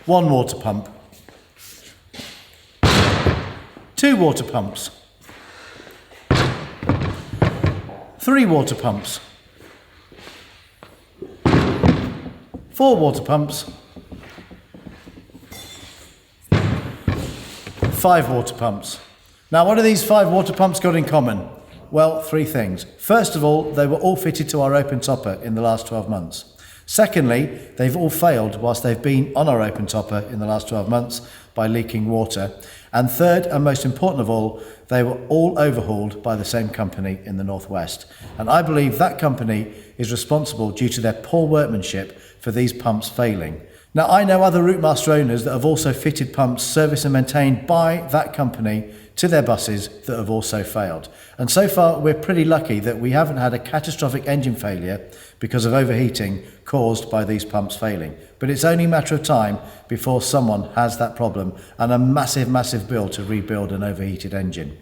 One water pump, 2 water pumps, 3 water pumps, 4 water pumps, 5 water pumps. Now, what do these 5 water pumps got in common? Well, 3 things. First of all, they were all fitted to our open topper in the last 12 months. Secondly, they've all failed whilst they've been on our open topper in the last 12 months by leaking water. And third, and most important of all, they were all overhauled by the same company in the Northwest. And I believe that company is responsible due to their poor workmanship for these pumps failing. Now, I know other Routemaster owners that have also fitted pumps serviced and maintained by that company to their buses that have also failed. And so far, we're pretty lucky that we haven't had a catastrophic engine failure because of overheating caused by these pumps failing. But it's only a matter of time before someone has that problem and a massive, massive bill to rebuild an overheated engine.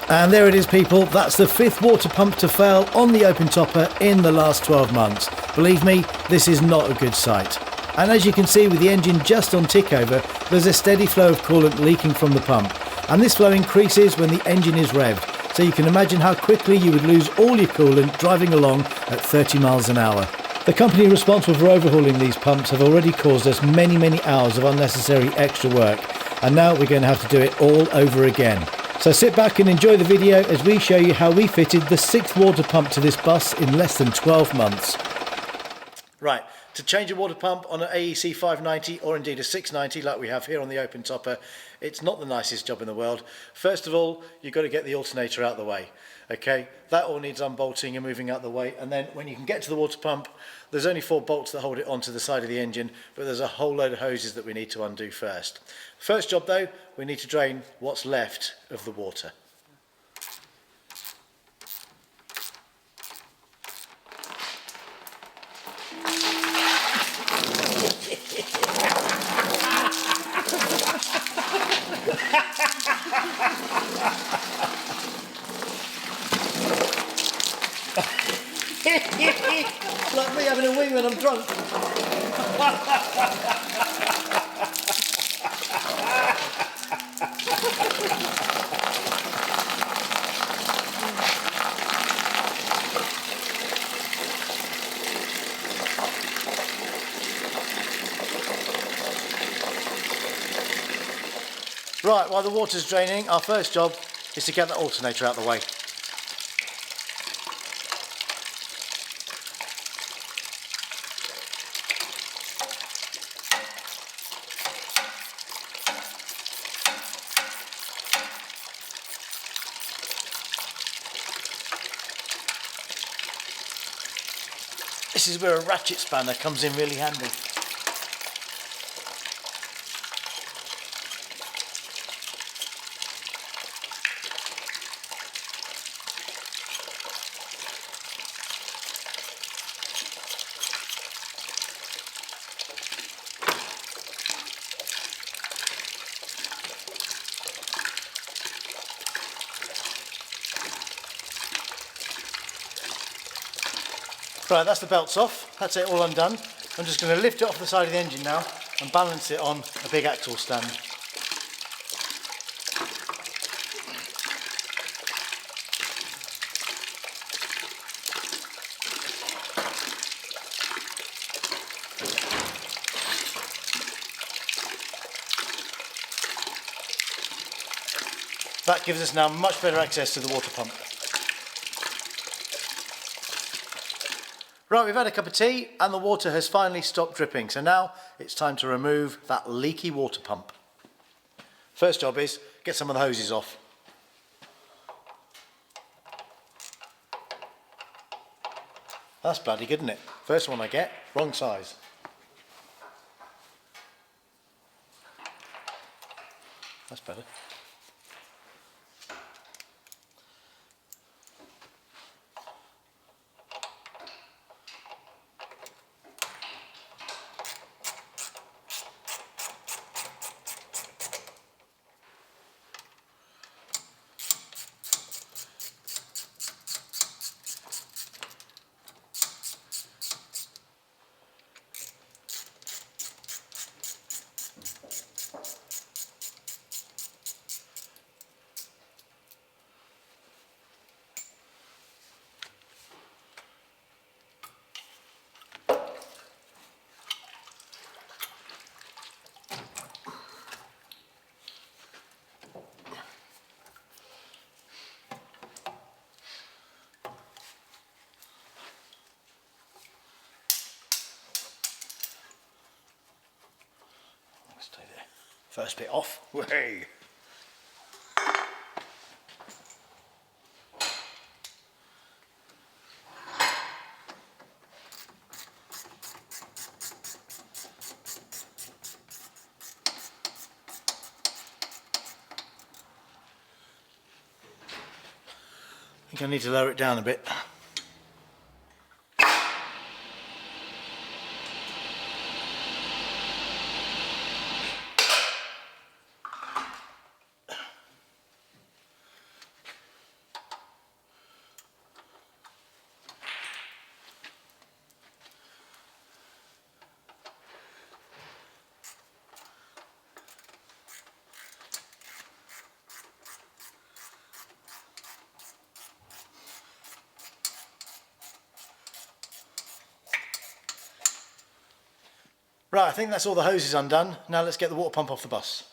And there it is, people. That's the 5th water pump to fail on the open topper in the last 12 months. Believe me, this is not a good sight. And as you can see with the engine just on tick over, there's a steady flow of coolant leaking from the pump. And this flow increases when the engine is revved. So you can imagine how quickly you would lose all your coolant driving along at 30 miles an hour. The company responsible for overhauling these pumps have already caused us many, many hours of unnecessary extra work. And now we're going to have to do it all over again. So sit back and enjoy the video as we show you how we fitted the 6th water pump to this bus in less than 12 months. Right, to change a water pump on an AEC 590 or indeed a 690 like we have here on the open topper, it's not the nicest job in the world. First of all, you've got to get the alternator out of the way. Okay, that all needs unbolting and moving out the way, and then when you can get to the water pump, there's only 4 bolts that hold it onto the side of the engine, but there's a whole load of hoses that we need to undo first. First job though, we need to drain what's left of the water. Like me having a wee when I'm drunk. Right, while the water's draining, our first job is to get the alternator out of the way. This is where a ratchet spanner comes in really handy. Right, that's the belts off, that's it all undone. I'm just going to lift it off the side of the engine now and balance it on a big axle stand. That gives us now much better access to the water pump. Right, we've had a cup of tea and the water has finally stopped dripping. So now it's time to remove that leaky water pump. First job is get some of the hoses off. That's bloody good, isn't it? First one I get, wrong size. That's better. Let's take the first bit off. Way. I think I need to lower it down a bit. Right, I think that's all the hoses undone. Now let's get the water pump off the bus.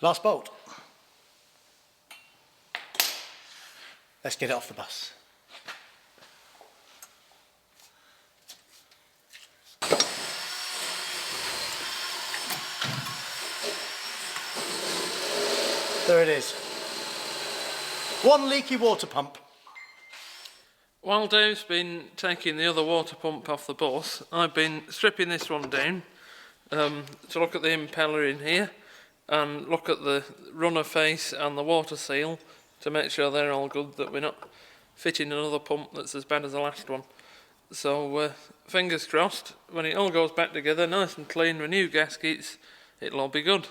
Last bolt. Let's get it off the bus. There it is. One leaky water pump. While Dave's been taking the other water pump off the bus, I've been stripping this one down to look at the impeller in here and look at the runner face and the water seal to make sure they're all good, that we're not fitting another pump that's as bad as the last one. So fingers crossed, when it all goes back together nice and clean with new gaskets, it'll all be good.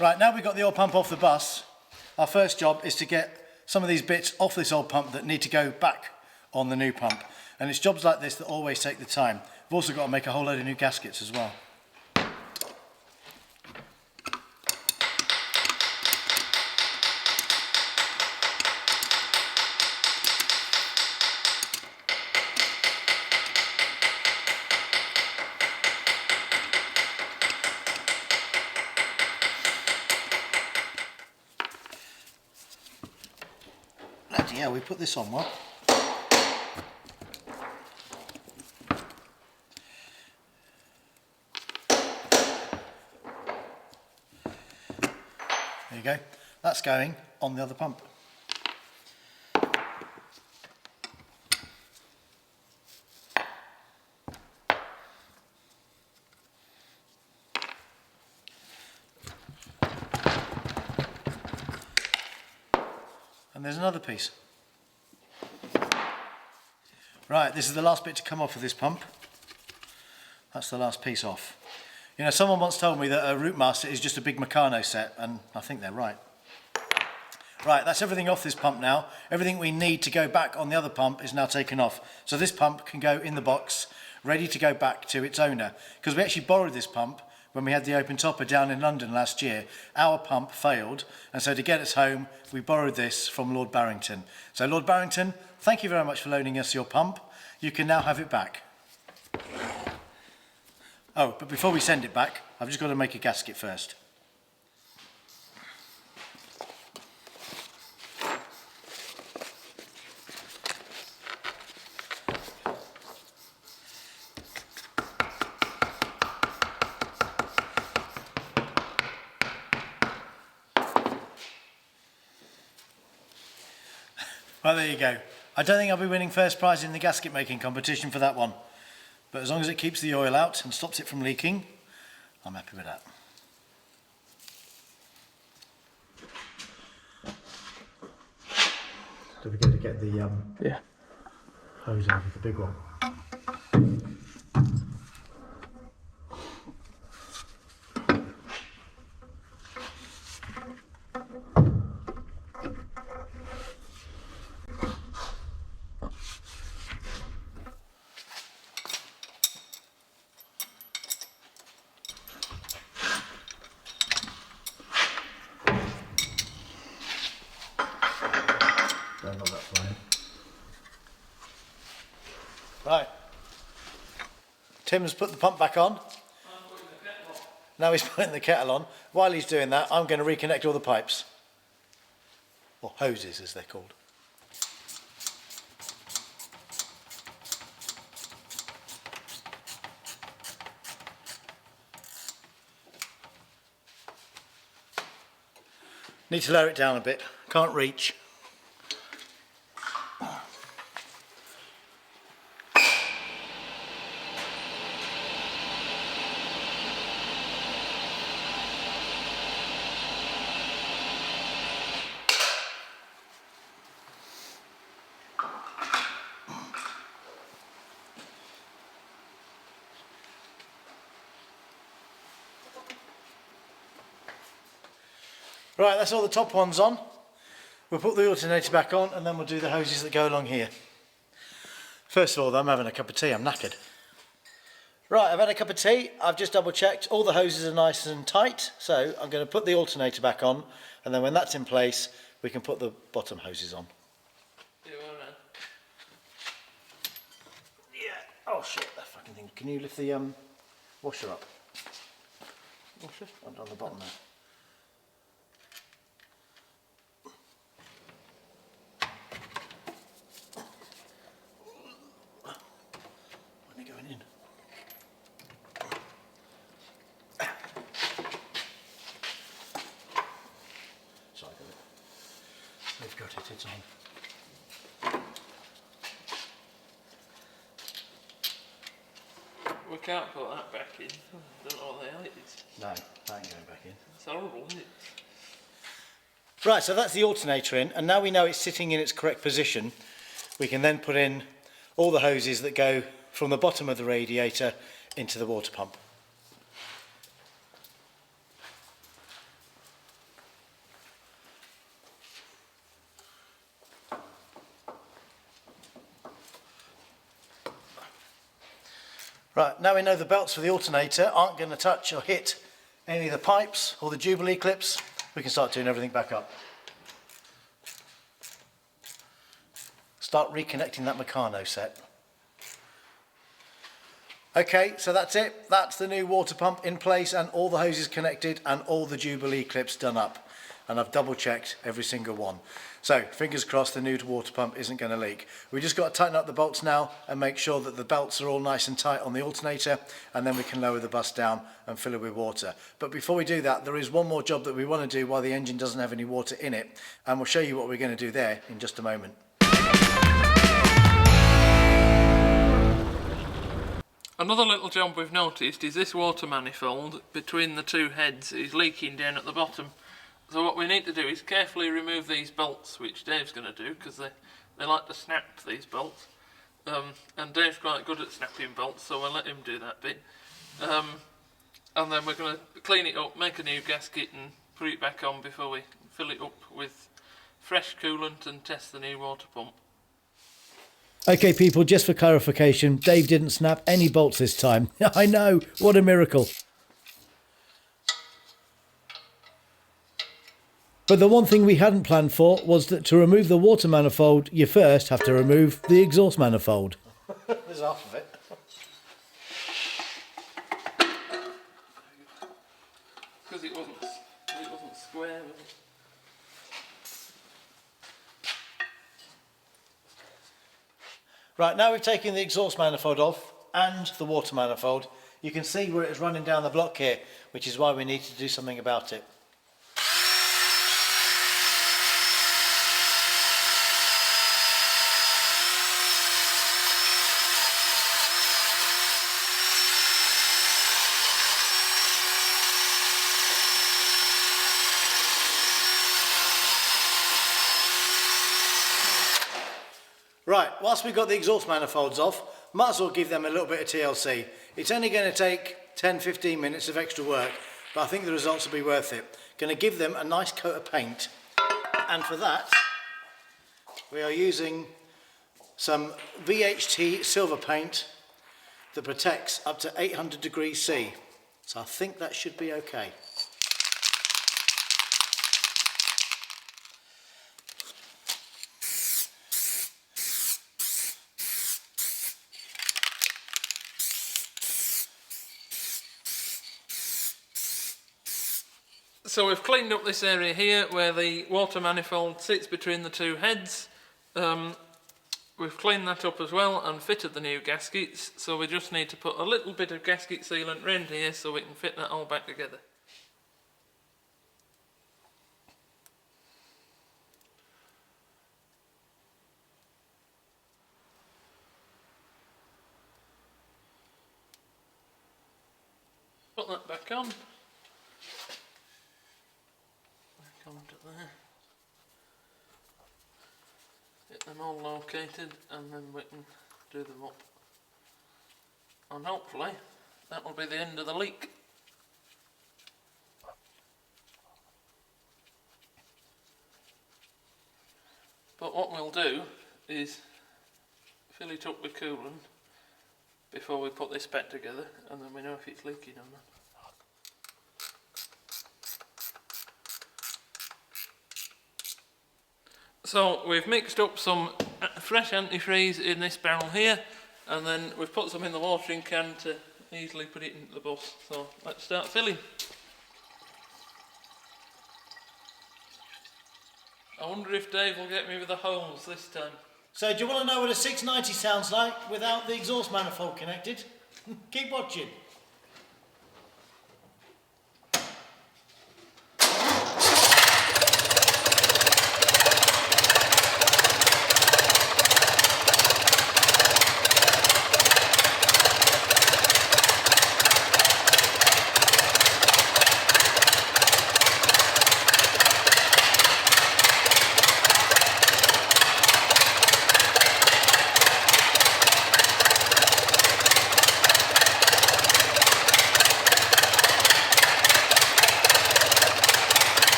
Right, now we've got the old pump off the bus, our first job is to get some of these bits off this old pump that need to go back on the new pump. And it's jobs like this that always take the time. We've also got to make a whole load of new gaskets as well. Yeah, we put this on well. go. That's going on the other pump. And there's another piece. Right, this is the last bit to come off of this pump. That's the last piece off. You know, someone once told me that a Routemaster is just a big Meccano set, and I think they're right. Right, that's everything off this pump now. Everything we need to go back on the other pump is now taken off. So this pump can go in the box, ready to go back to its owner. Because we actually borrowed this pump when we had the open topper down in London last year. Our pump failed, and so to get us home, we borrowed this from Lord Barrington. So Lord Barrington, thank you very much for loaning us your pump. You can now have it back. Oh, but before we send it back, I've just got to make a gasket first. Well, there you go. I don't think I'll be winning first prize in the gasket making competition for that one. But as long as it keeps the oil out and stops it from leaking, I'm happy with that. Don't forget to get the hose out of the big one. Don't know that flying. Right. Tim's put the pump back on. Now he's putting the kettle on. While he's doing that, I'm going to reconnect all the pipes. Or hoses, as they're called. Need to lower it down a bit. Can't reach. Right, that's all the top ones on. We'll put the alternator back on and then we'll do the hoses that go along here. First of all, I'm having a cup of tea, I'm knackered. Right, I've had a cup of tea, I've just double checked, all the hoses are nice and tight, so I'm going to put the alternator back on, and then when that's in place, we can put the bottom hoses on. You will then. Yeah, oh shit, that fucking thing. Can you lift the washer up? Washer? On the bottom there. We've got it, it's on. We can't put that back in. I don't know what the hell it is. No, that ain't going back in. It's horrible, isn't it? Right, so that's the alternator in, and now we know it's sitting in its correct position. We can then put in all the hoses that go from the bottom of the radiator into the water pump. Right, now we know the belts for the alternator aren't going to touch or hit any of the pipes or the Jubilee clips. We can start doing everything back up. Start reconnecting that Meccano set. Okay, so that's it. That's the new water pump in place and all the hoses connected and all the Jubilee clips done up. and I've double checked every single one. So fingers crossed the new water pump isn't going to leak. We just got to tighten up the bolts now and make sure that the belts are all nice and tight on the alternator, and then we can lower the bus down and fill it with water. But before we do that, there is one more job that we want to do while the engine doesn't have any water in it, and we'll show you what we're going to do there in just a moment. Another little job we've noticed is this water manifold between the two heads is leaking down at the bottom. So what we need to do is carefully remove these bolts, which Dave's going to do because they like to snap, these bolts. And Dave's quite good at snapping bolts, so we'll let him do that bit. And then we're going to clean it up, make a new gasket and put it back on before we fill it up with fresh coolant and test the new water pump. Okay people, just for clarification, Dave didn't snap any bolts this time. I know, what a miracle. But the one thing we hadn't planned for was that to remove the water manifold, you first have to remove the exhaust manifold. There's half of it. Because it wasn't square, was it? Right, now we've taken the exhaust manifold off and the water manifold. You can see where it's running down the block here, which is why we need to do something about it. Right, whilst we've got the exhaust manifolds off, might as well give them a little bit of TLC. It's only going to take 10-15 minutes of extra work, but I think the results will be worth it. Going to give them a nice coat of paint, and for that we are using some VHT silver paint that protects up to 800 degrees C. So I think that should be okay. So we've cleaned up this area here where the water manifold sits between the two heads. We've cleaned that up as well and fitted the new gaskets, so we just need to put a little bit of gasket sealant round here so we can fit that all back together. Put that back on. Onto there. Get them all located and then we can do them up. And hopefully that will be the end of the leak. But what we'll do is fill it up with coolant before we put this back together, and then we know if it's leaking or not. So we've mixed up some fresh antifreeze in this barrel here, and then we've put some in the watering can to easily put it into the bus. So let's start filling. I wonder if Dave will get me with the holes this time. So do you want to know what a 690 sounds like without the exhaust manifold connected? Keep watching.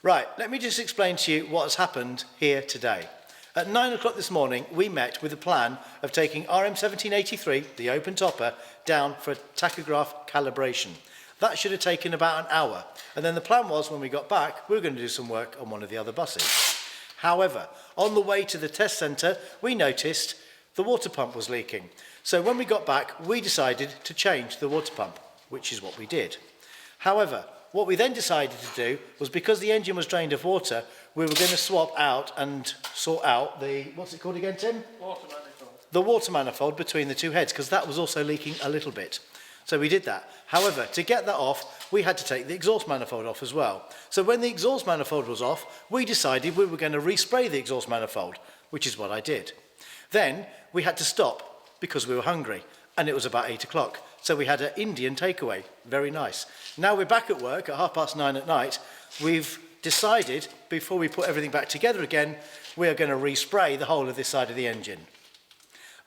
Right, let me just explain to you what has happened here today. At 9 o'clock this morning, we met with a plan of taking RM1783, the open topper, down for a tachograph calibration. That should have taken about an hour. And then the plan was, when we got back, we were going to do some work on one of the other buses. However, on the way to the test centre, we noticed the water pump was leaking. So when we got back, we decided to change the water pump, which is what we did. However, what we then decided to do was, because the engine was drained of water, we were going to swap out and sort out the, what's it called again, Tim? Water manifold. The water manifold between the two heads, because that was also leaking a little bit. So we did that. However, to get that off, we had to take the exhaust manifold off as well. So when the exhaust manifold was off, we decided we were going to respray the exhaust manifold, which is what I did. Then we had to stop because we were hungry, and it was about 8 o'clock. So we had an Indian takeaway. Very nice. Now we're back at work at 9:30 at night. We've decided, before we put everything back together again, we are going to respray the whole of this side of the engine.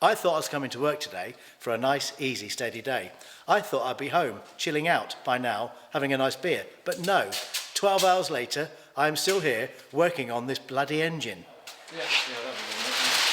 I thought I was coming to work today for a nice, easy, steady day. I thought I'd be home, chilling out by now, having a nice beer. But no, 12 hours later, I'm still here working on this bloody engine. Yeah, that was all right.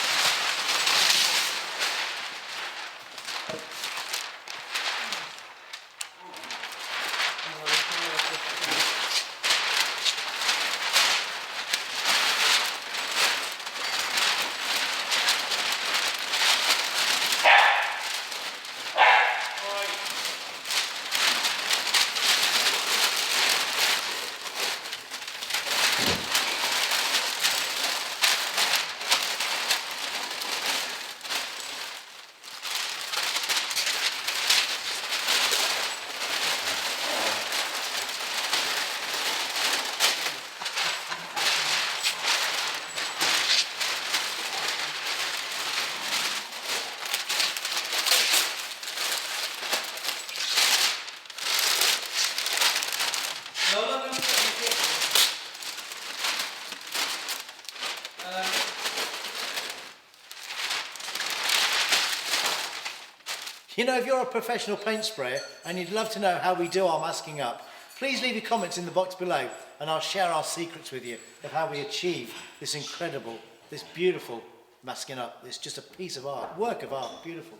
You know, if you're a professional paint sprayer and you'd love to know how we do our masking up, please leave your comments in the box below and I'll share our secrets with you of how we achieve this incredible, this beautiful masking up. It's just a piece of art, work of art, beautiful.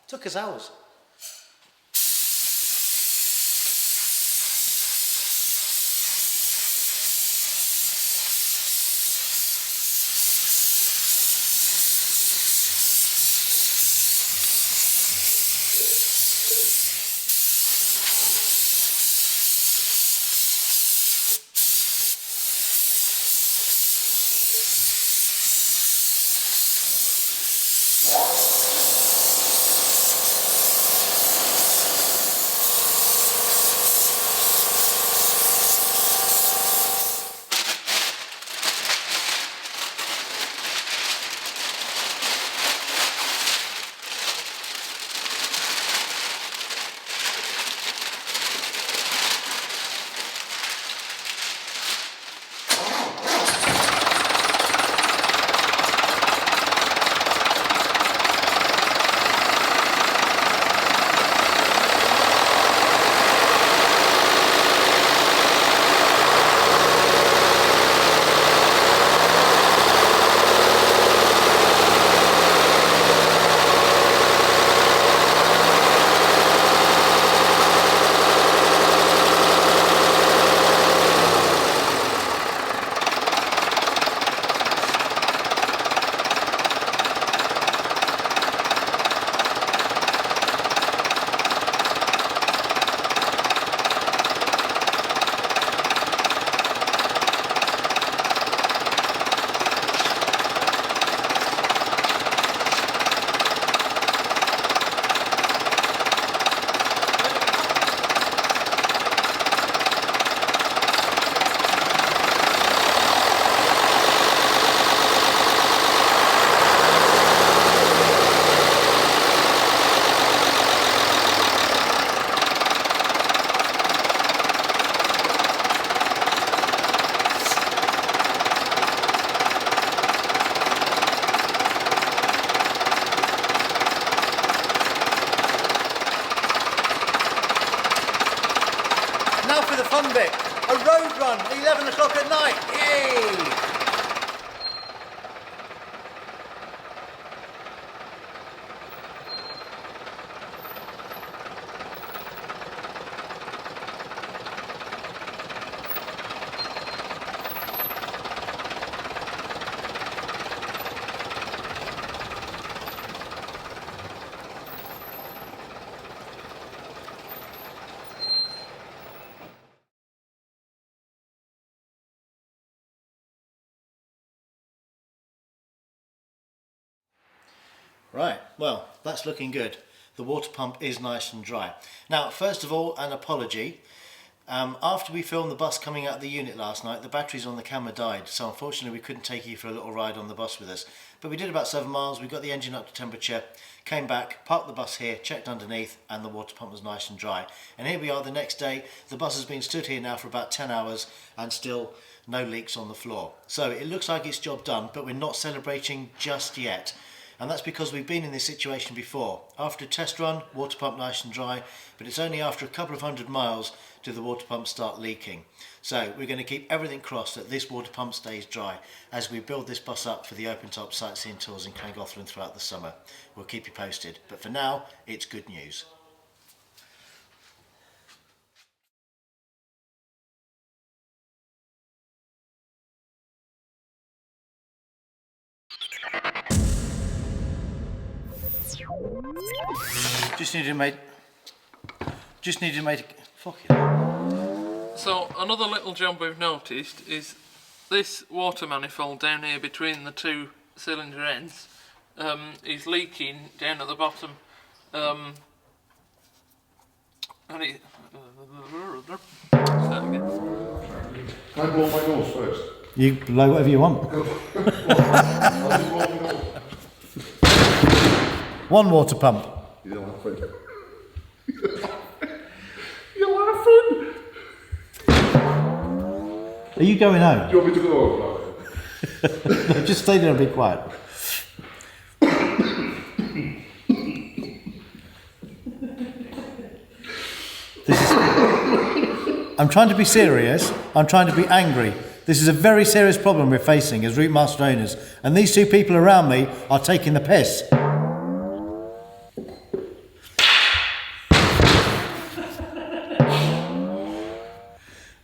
Took us hours. Now for the fun bit. A road run at 11 o'clock at night. Yay! Right, well, that's looking good. The water pump is nice and dry. Now, first of all, an apology. After we filmed the bus coming out of the unit last night, the batteries on the camera died, so unfortunately we couldn't take you for a little ride on the bus with us. But we did about 7 miles, we got the engine up to temperature, came back, parked the bus here, checked underneath, and the water pump was nice and dry. And here we are the next day. The bus has been stood here now for about 10 hours and still no leaks on the floor. So it looks like it's job done, but we're not celebrating just yet. And that's because we've been in this situation before. After a test run, water pump nice and dry, but it's only after a couple of 100 miles do the water pumps start leaking. So we're going to keep everything crossed that this water pump stays dry as we build this bus up for the open top sightseeing tours in Llangollen throughout the summer. We'll keep you posted, but for now, it's good news. Just need to make fuck it. So another little job we've noticed is this water manifold down here between the two cylinder ends is leaking down at the bottom, and it. Start again. Can I blow my nose first? You blow whatever you want. One water pump. You're laughing. You're laughing. Are you going home? Do you want me to go home? No, just stay there and be quiet. I'm trying to be serious. I'm trying to be angry. This is a very serious problem we're facing as Routemaster owners, and these two people around me are taking the piss.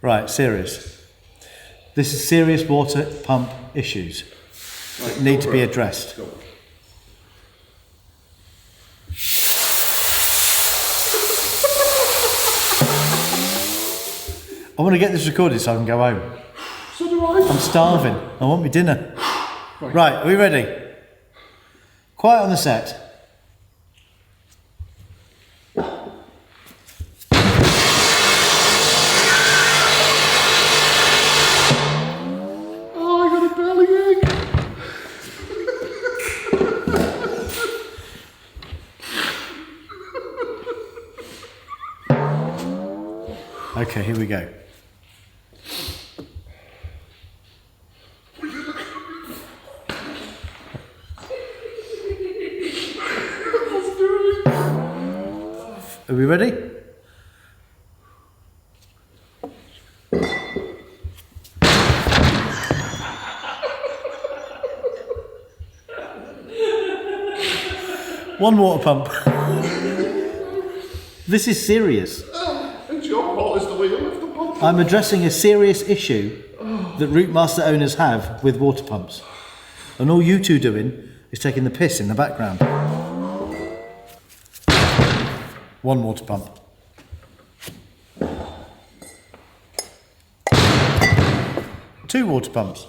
Right, serious. This is serious water pump issues that need to be addressed. I want to get this recorded so I can go home. So do I. I'm starving. I want my dinner. Right, are we ready? Quiet on the set. Okay, here we go. Are we ready? One water pump. This is serious. It's your fault as the way you lift the pump. I'm addressing a serious issue that Routemaster owners have with water pumps. And all you two doing is taking the piss in the background. One water pump. Two water pumps.